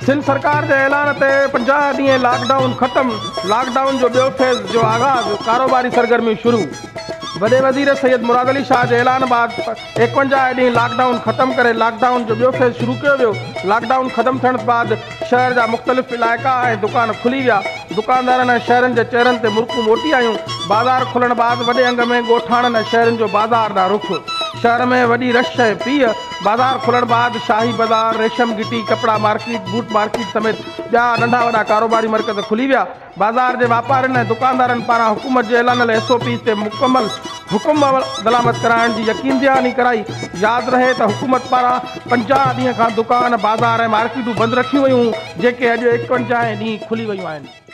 सिंध सरकार के ऐलान ते 50 ॾींहं लॉकडाउन ख़त्म। लॉकडाउन जो ॿियो फेज़ जो आगाज़, कारोबारी सरगर्मी शुरू। वॾे वज़ीर सैयद मुराद अली शाह जे ऐलान बाद 51 ॾींहं लॉकडाउन ख़त्म करे लॉकडाउन जो ॿियो फेज़ शुरू कयो वियो। लॉकडाउन ख़त्म थियण बाद शहर जा मुख़्तलिफ़ इलाइक़ा ऐं दुकान खुली विया। दुकानदारनि ऐं शहरनि जे चेहरनि ते मुर्कूं मोटी आयूं। बाज़ार खुलण बाद वॾे अंग में ॻोठाणनि ऐं शहरनि जो बाज़ार ॾांहुं रुख। शहर में वॾी रश ऐं पीउ। बाज़ार खुलण बाद शाही बाज़ार, रेशम गिटी, कपिड़ा मार्केट, बूट मार्केट समेत ॿिया नंढा वॾा कारोबारी मर्कज़ खुली विया। बाज़ार जे वापारियुनि ऐं दुकानदारनि पारां हुकूमत जे ऐलान SOP ते मुकमल हुकुम दलामत कराइण जी यकीन दहानी कराई। यादि रहे त हुकूमत पारां 50 ॾींहं खां दुकान, बाज़ार ऐं मार्केटूं बंदि रखियूं वयूं, जेके अॼु 51 ॾींहं खुली वयूं आहिनि।